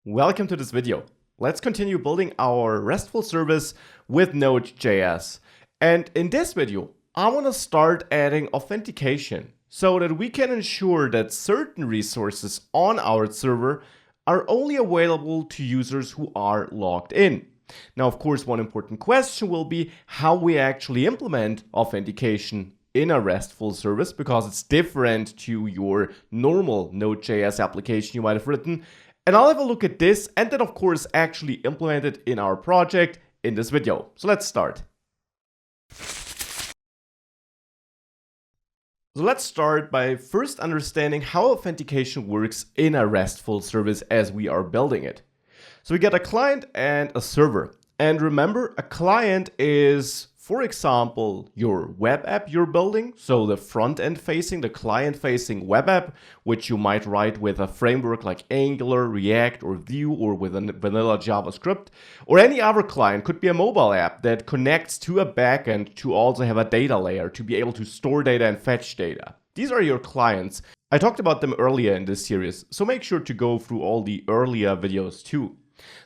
Welcome to this video. Let's continue building our RESTful service with Node.js. And in this video, I want to start adding authentication so that we can ensure that certain resources on our server are only available to users who are logged in. Now, of course, one important question will be how we actually implement authentication in a RESTful service, because it's different to your normal Node.js application you might have written. And I'll have a look at this and then, of course, actually implement it in our project in this video. So let's start. So let's start by first understanding how authentication works in a RESTful service as we are building it. So we get a client and a server. And remember, a client is, for example, your web app you're building. So the front end facing, the client facing web app, which you might write with a framework like Angular, React, or Vue, or with a vanilla JavaScript. Or any other client, could be a mobile app that connects to a backend to also have a data layer to be able to store data and fetch data. These are your clients. I talked about them earlier in this series, so make sure to go through all the earlier videos too.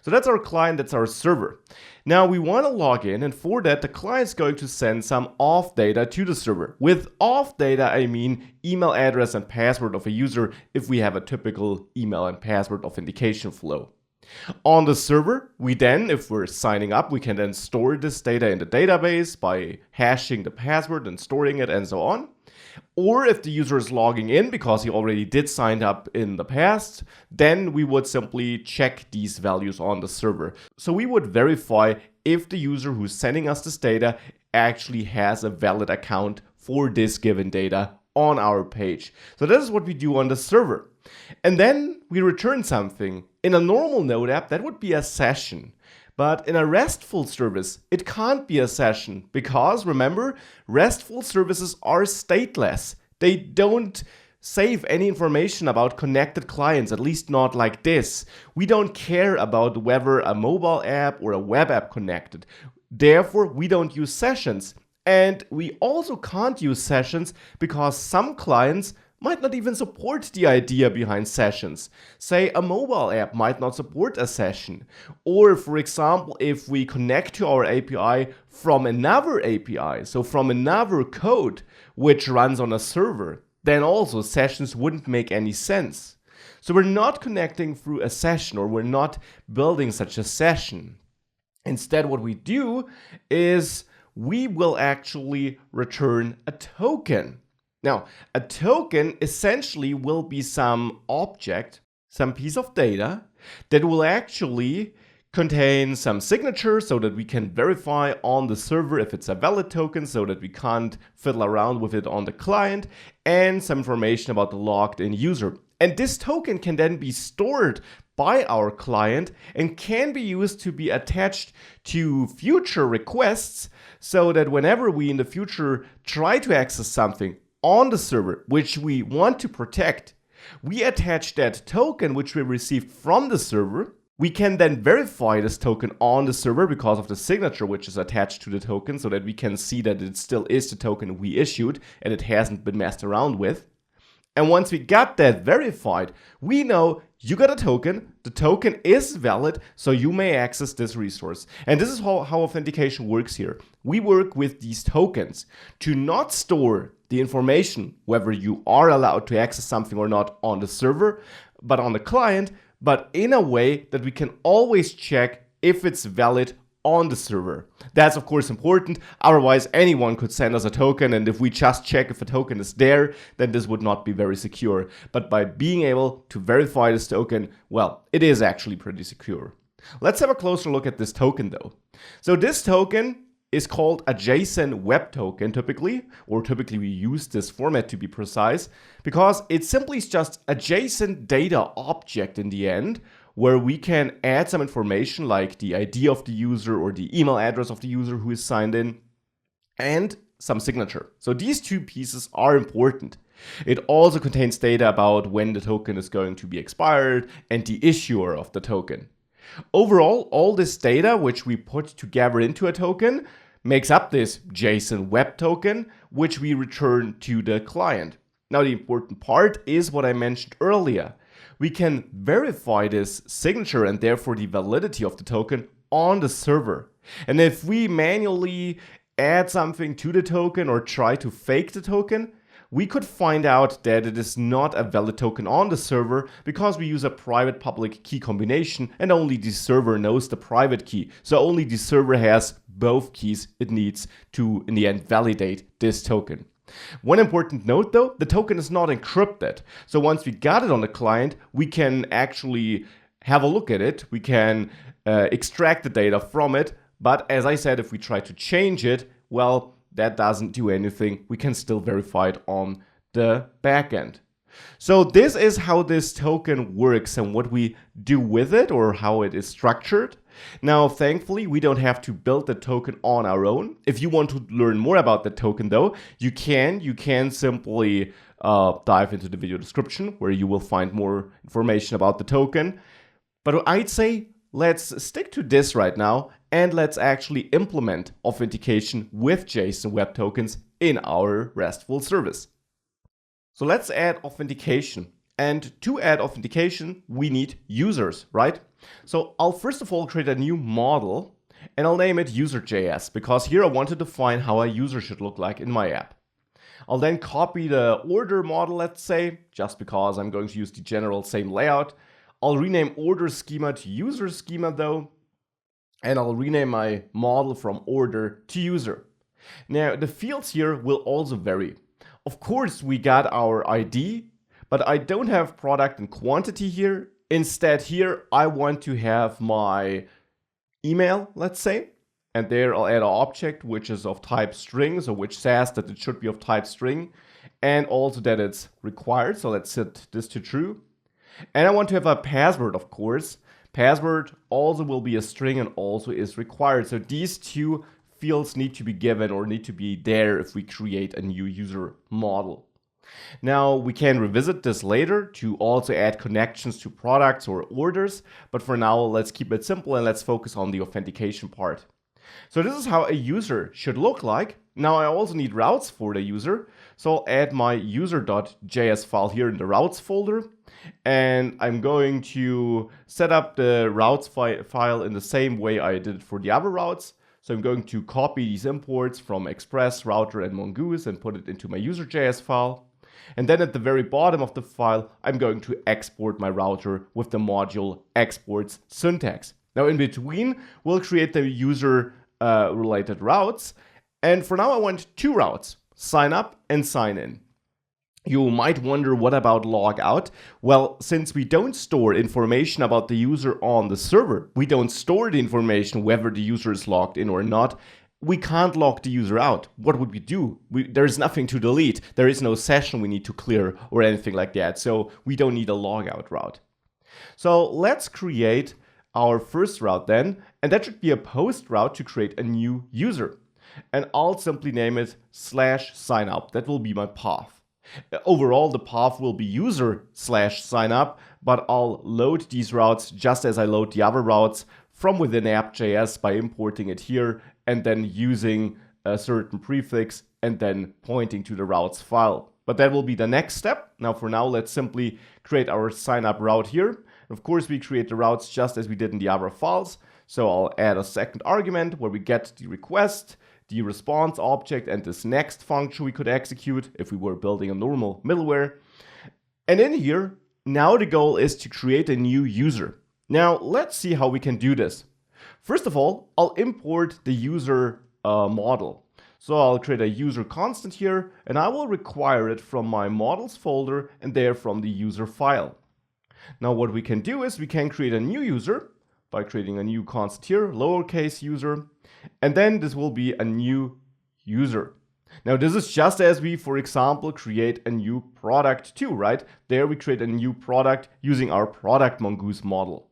So that's our client, that's our server. Now we want to log in, and for that the client's going to send some auth data to the server. With auth data I mean email address and password of a user if we have a typical email and password authentication flow. On the server, we then, if we're signing up, we can then store this data in the database by hashing the password and storing it and so on. Or if the user is logging in because he already did sign up in the past, then we would simply check these values on the server. So we would verify if the user who's sending us this data actually has a valid account for this given data on our page. So this is what we do on the server. And then we return something. In a normal Node app, that would be a session. But in a RESTful service, it can't be a session because, remember, RESTful services are stateless. They don't save any information about connected clients, at least not like this. We don't care about whether a mobile app or a web app connected. Therefore, we don't use sessions. And we also can't use sessions because some clients might not even support the idea behind sessions. Say a mobile app might not support a session. Or for example, if we connect to our API from another API, so from another code which runs on a server, then also sessions wouldn't make any sense. So we're not connecting through a session, or we're not building such a session. Instead, what we do is we will actually return a token. Now, a token essentially will be some object, some piece of data that will actually contain some signature so that we can verify on the server if it's a valid token so that we can't fiddle around with it on the client, and some information about the logged in user. And this token can then be stored by our client and can be used to be attached to future requests so that whenever we in the future try to access something on the server, which we want to protect, we attach that token which we received from the server. We can then verify this token on the server because of the signature which is attached to the token so that we can see that it still is the token we issued and it hasn't been messed around with. And once we got that verified, we know you got a token, the token is valid, so you may access this resource. And this is how authentication works here. We work with these tokens to not store the information, whether you are allowed to access something or not on the server, but on the client, but in a way that we can always check if it's valid on the server. That's of course important, otherwise anyone could send us a token, and if we just check if a token is there, then this would not be very secure. But by being able to verify this token, well, it is actually pretty secure. Let's have a closer look at this token though. So this token is called a Json Web Token typically we use this format to be precise, because it simply is just a JSON data object in the end, where we can add some information like the ID of the user or the email address of the user who is signed in, and some signature. So these two pieces are important. It also contains data about when the token is going to be expired and the issuer of the token. Overall, all this data which we put together into a token makes up this JSON Web Token, which we return to the client. Now, the important part is what I mentioned earlier. we can verify this signature and therefore the validity of the token on the server. And if we manually add something to the token or try to fake the token, we could find out that it is not a valid token on the server because we use a private public key combination and only the server knows the private key. So only the server has both keys it needs to, in the end, validate this token. One important note though, the token is not encrypted. So once we got it on the client, we can actually have a look at it. We can extract the data from it. But as I said, if we try to change it, well, that doesn't do anything. We can still verify it on the backend. So this is how this token works and what we do with it or how it is structured. Now, thankfully, we don't have to build the token on our own. If you want to learn more about the token though, you can simply dive into the video description where you will find more information about the token. But I'd say let's stick to this right now and let's actually implement authentication with Json Web Tokens in our RESTful service. So let's add authentication. And to add authentication, we need users, right? So I'll first of all create a new model and I'll name it user.js because here I want to define how a user should look like in my app. I'll then copy the order model, let's say, just because I'm going to use the general same layout. I'll rename order schema to user schema though, and I'll rename my model from order to user. Now, the fields here will also vary. Of course, we got our ID, but I don't have product and quantity here. Instead, here, I want to have my email, let's say, and there I'll add an object which is of type string, so which says that it should be of type string, and also that it's required, so let's set this to true. And I want to have a password, of course. Password also will be a string and also is required. So these two fields need to be given or need to be there if we create a new user model. Now we can revisit this later to also add connections to products or orders, but for now let's keep it simple and let's focus on the authentication part. So this is how a user should look like. Now I also need routes for the user, so I'll add my user.js file here in the routes folder, and I'm going to set up the routes file in the same way I did it for the other routes. So I'm going to copy these imports from Express, Router, and Mongoose and put it into my user.js file. And then at the very bottom of the file, I'm going to export my router with the module exports syntax. Now in between, we'll create the user related routes. And for now, I want two routes, sign up and sign in. You might wonder, what about log out? Well, since we don't store information about the user on the server, we don't store the information whether the user is logged in or not, we can't log the user out. What would we do? There's nothing to delete. There is no session we need to clear or anything like that. So we don't need a logout route. So let's create our first route then, and that should be a post route to create a new user. And I'll simply name it /signup. That will be my path. Overall, the path will be user/signup, but I'll load these routes just as I load the other routes from within app.js by importing it here and then using a certain prefix and then pointing to the routes file. But that will be the next step. Now for now, let's simply create our signup route here. Of course, we create the routes just as we did in the other files. So I'll add a second argument where we get the request, the response object, and this next function we could execute if we were building a normal middleware. And in here, now the goal is to create a new user. Now let's see how we can do this. First of all, I'll import the user model. So I'll create a user constant here, and I will require it from my models folder and there from the user file. Now what we can do is we can create a new user by creating a new constant here, lowercase user, and then this will be a new user. Now this is just as we, for example, create a new product too, right? There we create a new product using our product mongoose model.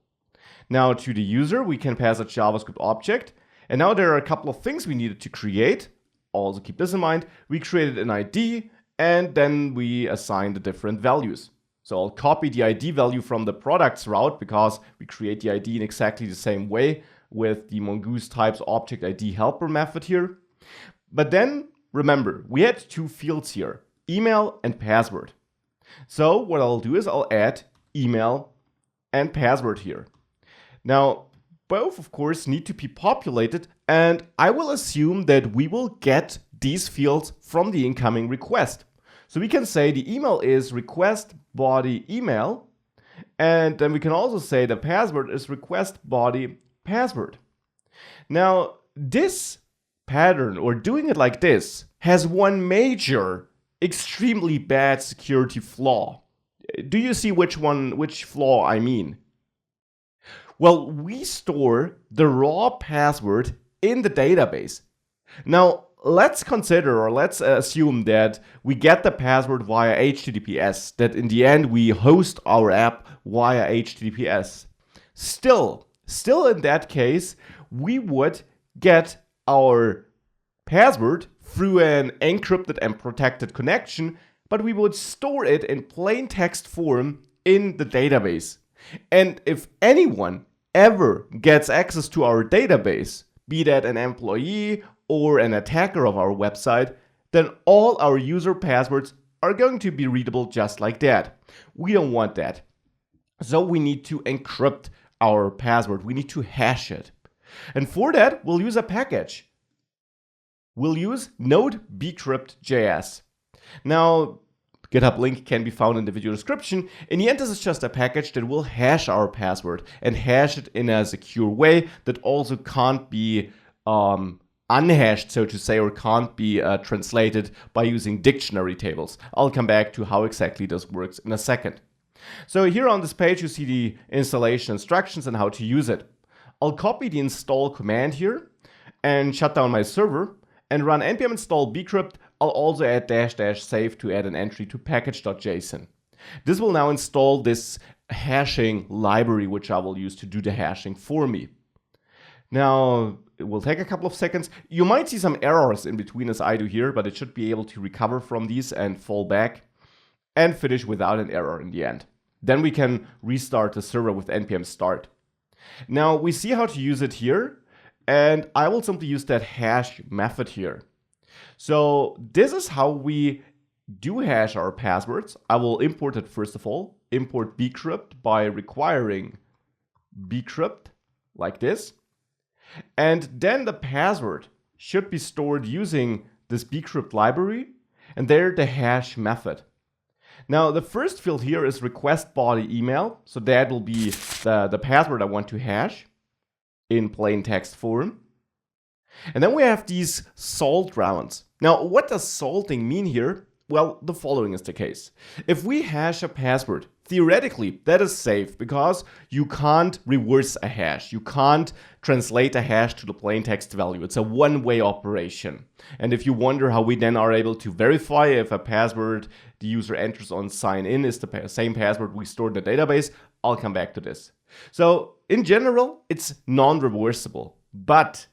Now to the user, we can pass a JavaScript object. And now there are a couple of things we needed to create. Also keep this in mind. We created an ID and then we assigned the different values. So I'll copy the ID value from the products route because we create the ID in exactly the same way with the mongoose types object ID helper method here. But then remember, we had two fields here, email and password. So what I'll do is I'll add email, and password here. Now, both, of course, need to be populated, and I will assume that we will get these fields from the incoming request. So we can say the email is request body email, and then we can also say the password is request body password. Now, this pattern, or doing it like this, has one major, extremely bad security flaw. Do you see which flaw I mean? Well, we store the raw password in the database. Now, let's consider, or let's assume that we get the password via HTTPS, that in the end we host our app via HTTPS. Still in that case, we would get our password through an encrypted and protected connection, but we would store it in plain text form in the database. And if anyone ever gets access to our database, be that an employee or an attacker of our website, then all our user passwords are going to be readable just like that. We don't want that. So we need to encrypt our password. We need to hash it. And for that, we'll use a package. We'll use Node.js. Now, GitHub link can be found in the video description. In the end, this is just a package that will hash our password and hash it in a secure way that also can't be unhashed, so to say, or can't be translated by using dictionary tables. I'll come back to how exactly this works in a second. So here on this page, you see the installation instructions and how to use it. I'll copy the install command here and shut down my server and run npm install bcrypt. I'll also add -- save to add an entry to package.json. This will now install this hashing library, which I will use to do the hashing for me. Now, it will take a couple of seconds. You might see some errors in between as I do here, but it should be able to recover from these and fall back and finish without an error in the end. Then we can restart the server with npm start. Now, we see how to use it here, and I will simply use that hash method here. So this is how we do hash our passwords. I will import it first of all. Import bcrypt by requiring bcrypt like this. And then the password should be stored using this bcrypt library, and there the hash method. Now the first field here is request body email. So that will be the password I want to hash in plain text form. And then we have these salt rounds. Now, what does salting mean here? Well, the following is the case. If we hash a password, theoretically, that is safe because you can't reverse a hash. You can't translate a hash to the plain text value. It's a one-way operation. And if you wonder how we then are able to verify if a password the user enters on sign in is the same password we stored in the database, I'll come back to this. So in general, it's non-reversible. But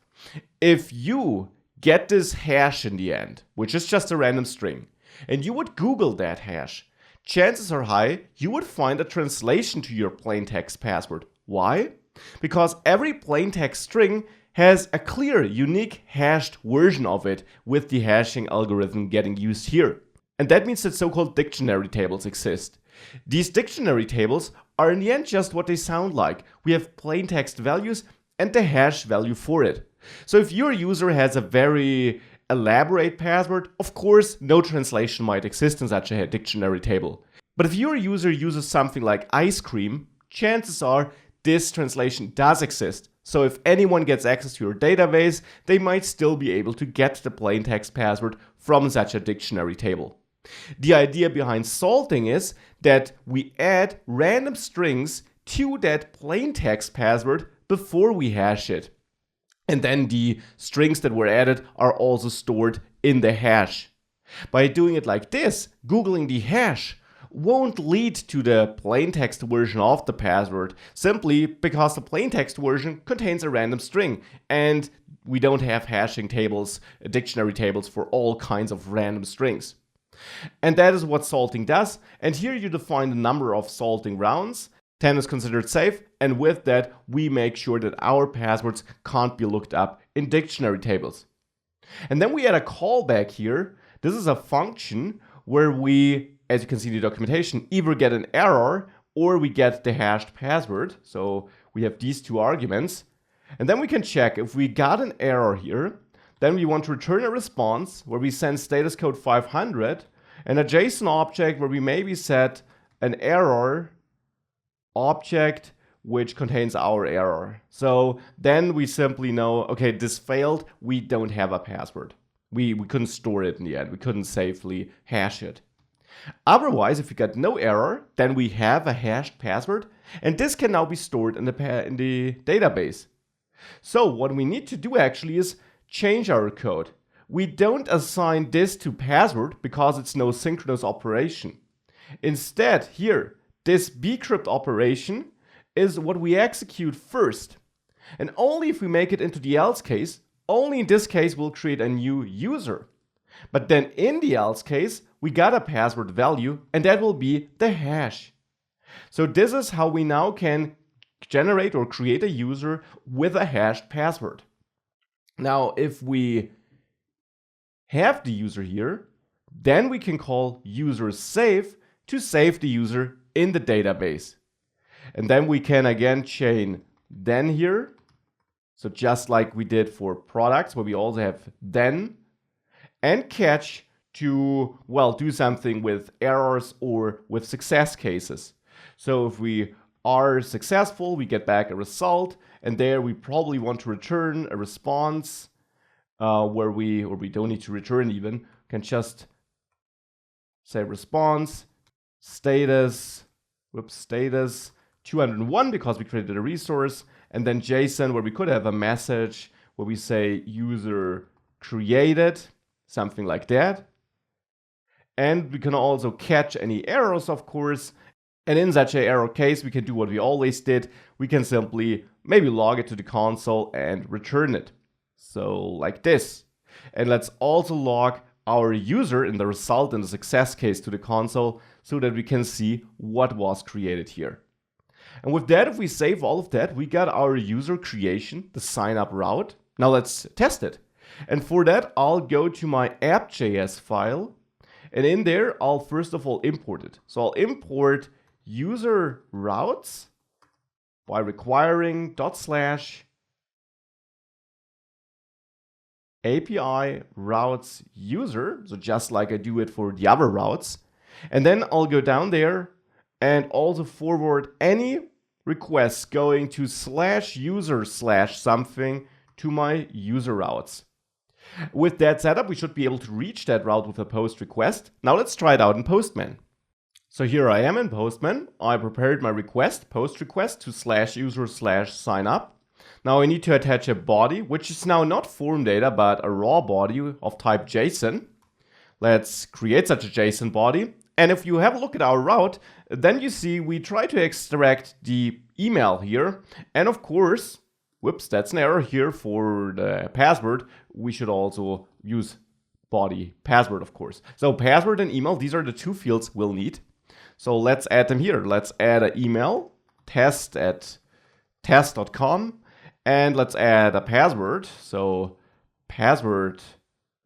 if you get this hash in the end, which is just a random string, and you would Google that hash, chances are high you would find a translation to your plain text password. Why? Because every plain text string has a clear, unique hashed version of it with the hashing algorithm getting used here. And that means that so-called dictionary tables exist. These dictionary tables are in the end just what they sound like. We have plain text values and the hash value for it. So if your user has a very elaborate password, of course, no translation might exist in such a dictionary table. But if your user uses something like ice cream, chances are this translation does exist. So if anyone gets access to your database, they might still be able to get the plain text password from such a dictionary table. The idea behind salting is that we add random strings to that plain text password before we hash it. And then the strings that were added are also stored in the hash. By doing it like this, Googling the hash won't lead to the plain text version of the password, simply because the plain text version contains a random string, and we don't have hashing tables, dictionary tables for all kinds of random strings. And that is what salting does, and here you define the number of salting rounds. 10 is considered safe, and with that we make sure that our passwords can't be looked up in dictionary tables. And then we add a callback here. This is a function where we, as you can see in the documentation, either get an error or we get the hashed password. So we have these two arguments. And then we can check if we got an error here. Then we want to return a response where we send status code 500 and a JSON object where we maybe set an error object which contains our error. So then we simply know, okay, this failed. We don't have a password. We couldn't store it in the end. We couldn't safely hash it. Otherwise, if we got no error, then we have a hashed password, and this can now be stored in the database. So what we need to do actually is change our code. We don't assign this to password because it's no synchronous operation. Instead, here, this bcrypt operation is what we execute first. And only if we make it into the else case, only in this case we'll create a new user. But then in the else case, we got a password value, and that will be the hash. So this is how we now can generate or create a user with a hashed password. Now, if we have the user here, then we can call user save to save the user in the database. And then we can again chain then here. So just like we did for products, where we also have then and catch to, well, do something with errors or with success cases. So if we are successful, we get back a result, and there we probably want to return a response where we don't need to return even, can just say response, status 201 because we created a resource, and then JSON where we could have a message where we say user created, something like that. And we can also catch any errors, of course. And in such an error case, we can do what we always did. We can simply maybe log it to the console and return it. So like this. And let's also log our user in the result in the success case to the console so that we can see what was created here. And with that, if we save all of that, we got our user creation, the signup route. Now let's test it. And for that, I'll go to my app.js file. And in there, I'll first of all import it. So I'll import user routes by requiring /API routes user. So just like I do it for the other routes. And then I'll go down there and also forward any requests going to /user/ something to my user routes. With that setup, we should be able to reach that route with a post request. Now let's try it out in Postman. So here I am in Postman. I prepared my request, post request to /user/signup. Now I need to attach a body, which is now not form data, but a raw body of type JSON. Let's create such a JSON body. And if you have a look at our route, then you see we try to extract the email here. And of course, whoops, that's an error here for the password. We should also use body password, of course. So password and email, these are the two fields we'll need. So let's add them here. Let's add an email, test@test.com, and let's add a password. So password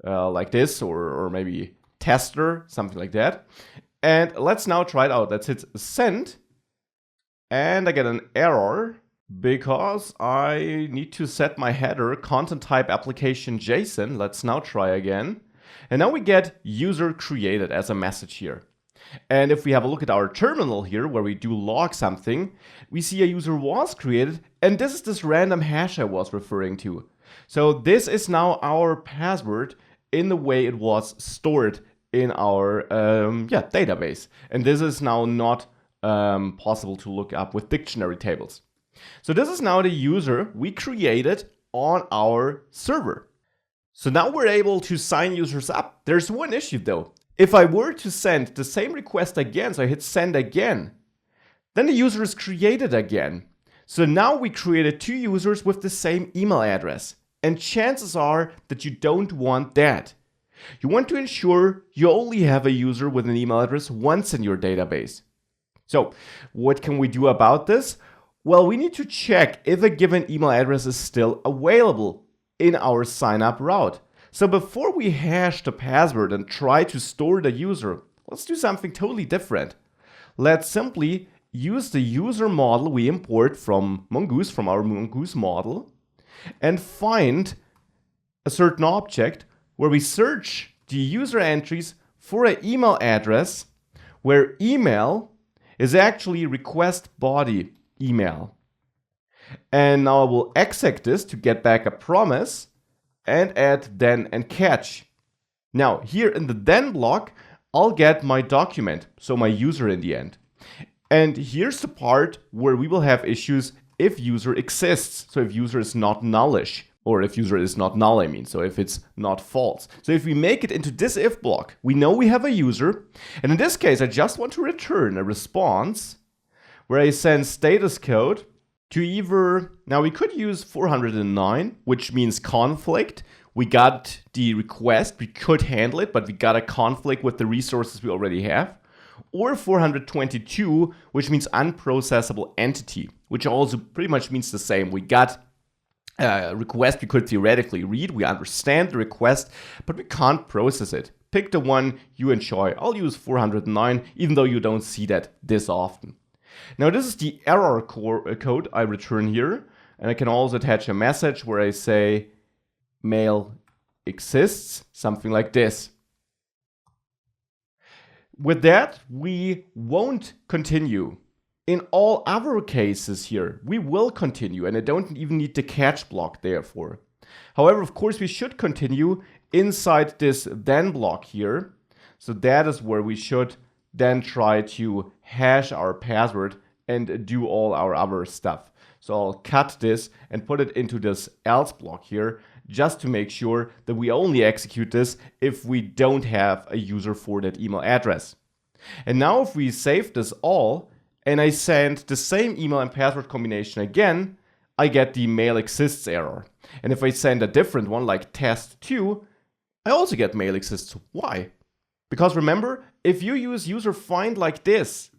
like this, or maybe tester, something like that. And let's now try it out. Let's hit send, and I get an error because I need to set my header content type application JSON. Let's now try again. And now we get user created as a message here. And if we have a look at our terminal here, where we do log something, we see a user was created, and this is this random hash I was referring to. So this is now our password in the way it was stored in our database. And this is now not possible to look up with dictionary tables. So this is now the user we created on our server. So now we're able to sign users up. There's one issue though. If I were to send the same request again, so I hit send again, then the user is created again. So now we created two users with the same email address. And chances are that you don't want that. You want to ensure you only have a user with an email address once in your database. So what can we do about this? Well, we need to check if a given email address is still available in our signup route. So before we hash the password and try to store the user, let's do something totally different. Let's simply use the user model we import from Mongoose, from our Mongoose model, and find a certain object where we search the user entries for an email address where email is actually request body email. And now I will exec this to get back a promise and add then and catch. Now here in the then block, I'll get my document, so my user in the end. And here's the part where we will have issues if user exists. So if user is not nullish, or if user is not null, I mean, so if it's not false. So if we make it into this if block, we know we have a user. And in this case, I just want to return a response where I send status code to either, now we could use 409, which means conflict. We got the request, we could handle it, but we got a conflict with the resources we already have. Or 422, which means unprocessable entity, which also pretty much means the same. We got a request we could theoretically read, we understand the request, but we can't process it. Pick the one you enjoy. I'll use 409, even though you don't see that this often. Now this is the error code I return here, and I can also attach a message where I say mail exists, something like this. With that, we won't continue. In all other cases here, we will continue, and I don't even need the catch block therefore. However, of course, we should continue inside this then block here. So that is where we should then try to hash our password and do all our other stuff. So I'll cut this and put it into this else block here, just to make sure that we only execute this if we don't have a user for that email address. And now if we save this all, and I send the same email and password combination again, I get the mail exists error. And if I send a different one like test2, I also get mail exists. Why? Because remember, if you use user find like this,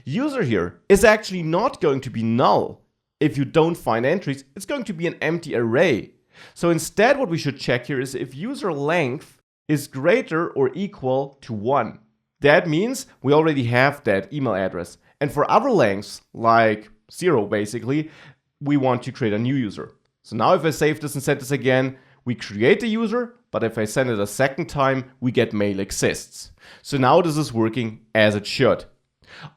user here is actually not going to be null. If you don't find entries, it's going to be an empty array. So instead what we should check here is if user length is greater or equal to 1. That means we already have that email address. And for other lengths, like 0 basically, we want to create a new user. So now if I save this and set this again, we create the user, but if I send it a second time, we get mail exists. So now this is working as it should.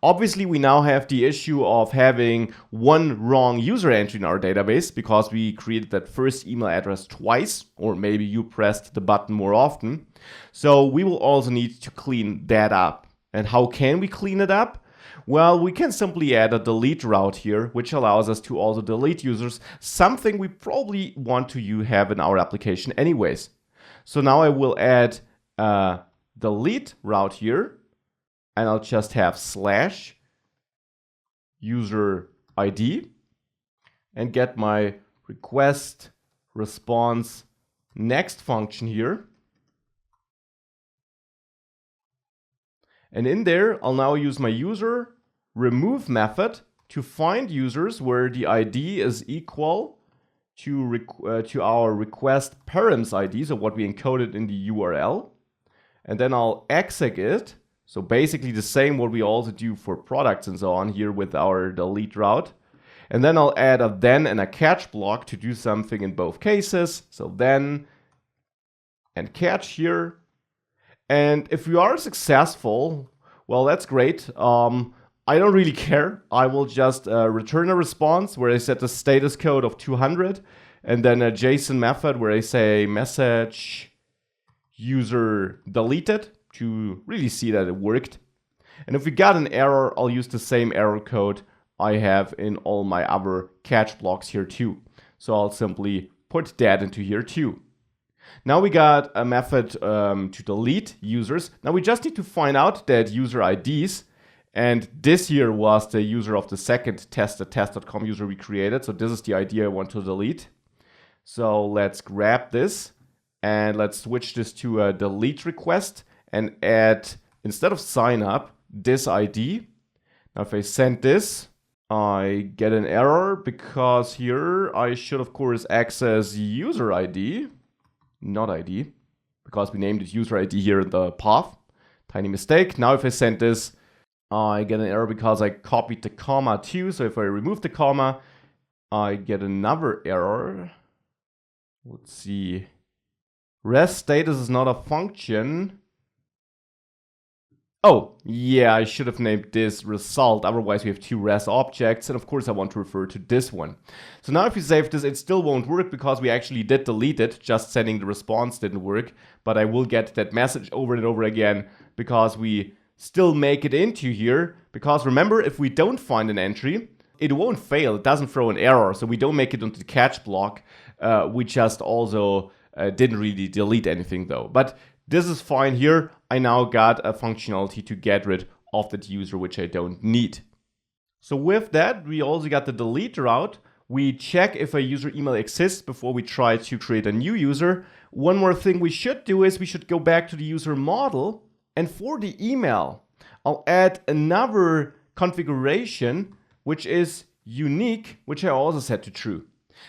Obviously, we now have the issue of having one wrong user entry in our database because we created that first email address twice, or maybe you pressed the button more often. So we will also need to clean that up. And how can we clean it up? Well, we can simply add a delete route here, which allows us to also delete users, something we probably want to have in our application anyways. So now I will add a delete route here, and I'll just have / user ID and get my request response next function here. And in there, I'll now use my user remove method to find users where the ID is equal to our request params ID, so what we encoded in the URL. And then I'll exec it. So basically the same what we also do for products and so on here with our delete route. And then I'll add a then and a catch block to do something in both cases. So then and catch here. And if we are successful, well, that's great. I don't really care. I will just return a response where I set the status code of 200 and then a JSON method where I say message user deleted to really see that it worked. And if we got an error, I'll use the same error code I have in all my other catch blocks here too. So I'll simply put that into here too. Now we got a method to delete users. Now we just need to find out that user IDs, and this here was the user of the second test.com user we created. So this is the ID I want to delete. So let's grab this and let's switch this to a delete request and add, instead of sign up, this ID. Now if I send this, I get an error because here I should of course access user ID, not ID, because we named it user ID here in the path. Tiny mistake. Now if I send this, I get an error because I copied the comma too. So if I remove the comma, I get another error. Let's see. Rest status is not a function. Oh, yeah, I should have named this result. Otherwise, we have two rest objects. And of course, I want to refer to this one. So now if you save this, it still won't work because we actually did delete it. Just sending the response didn't work. But I will get that message over and over again because we still make it into here. Because remember, if we don't find an entry, it won't fail. It doesn't throw an error. So we don't make it into the catch block. We just also didn't really delete anything though. But this is fine here. I now got a functionality to get rid of that user, which I don't need. So with that, we also got the delete route. We check if a user email exists before we try to create a new user. One more thing we should do is we should go back to the user model. And for the email, I'll add another configuration, which is unique, which I also set to true.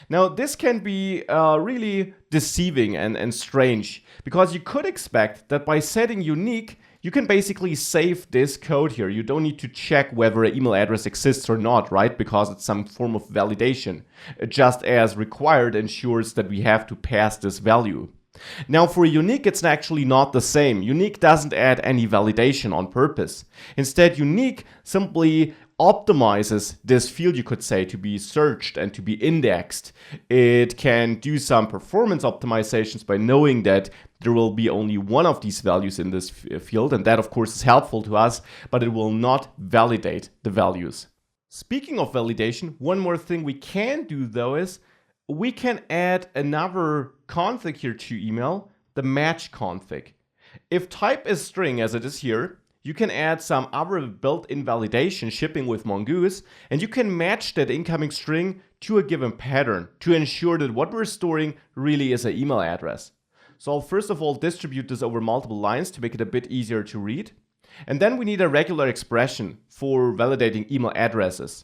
Now, this can be really deceiving and strange because you could expect that by setting unique, you can basically save this code here. You don't need to check whether an email address exists or not, right? Because it's some form of validation. Just as required ensures that we have to pass this value. Now, for unique, it's actually not the same. Unique doesn't add any validation on purpose. Instead, unique simply optimizes this field, you could say, to be searched and to be indexed. It can do some performance optimizations by knowing that there will be only one of these values in this field, and that of course is helpful to us, but it will not validate the values. Speaking of validation, one more thing we can do though is we can add another config here to email, the match config. If type is string as it is here, you can add some other built-in validation shipping with Mongoose, and you can match that incoming string to a given pattern to ensure that what we're storing really is an email address. So I'll first of all distribute this over multiple lines to make it a bit easier to read. And then we need a regular expression for validating email addresses.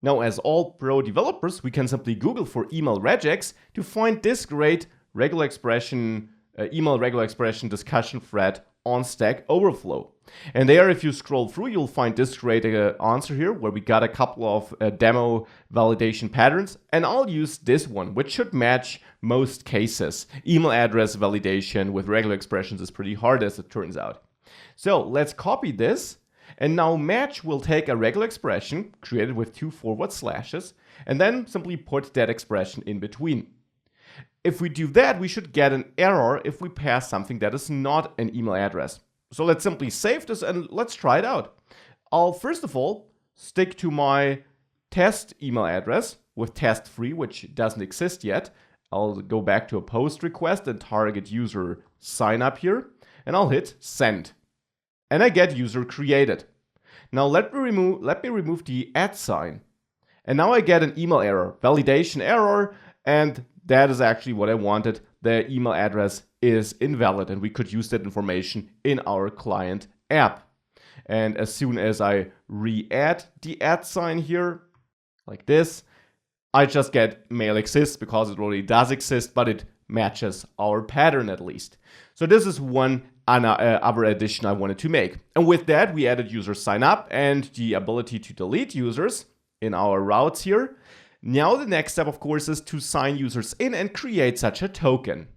Now, as all pro developers, we can simply Google for email regex to find this great regular expression, email regular expression discussion thread on Stack Overflow. And there, if you scroll through, you'll find this great answer here where we got a couple of demo validation patterns. And I'll use this one, which should match most cases. Email address validation with regular expressions is pretty hard as it turns out. So let's copy this. And now match will take a regular expression created with 2 forward slashes and then simply put that expression in between. If we do that, we should get an error if we pass something that is not an email address. So let's simply save this and let's try it out. I'll first of all stick to my test email address with test3, which doesn't exist yet. I'll go back to a post request and target user sign up here, and I'll hit send. And I get user created. Now let me remove the @ sign. And now I get an email error, validation error, and that is actually what I wanted. The email address is invalid, and we could use that information in our client app. And as soon as I re-add the @ sign here, like this, I just get mail exists because it already does exist, but it matches our pattern at least. So this is one other addition I wanted to make. And with that, we added user sign up and the ability to delete users in our routes here. Now the next step, of course, is to sign users in and create such a token.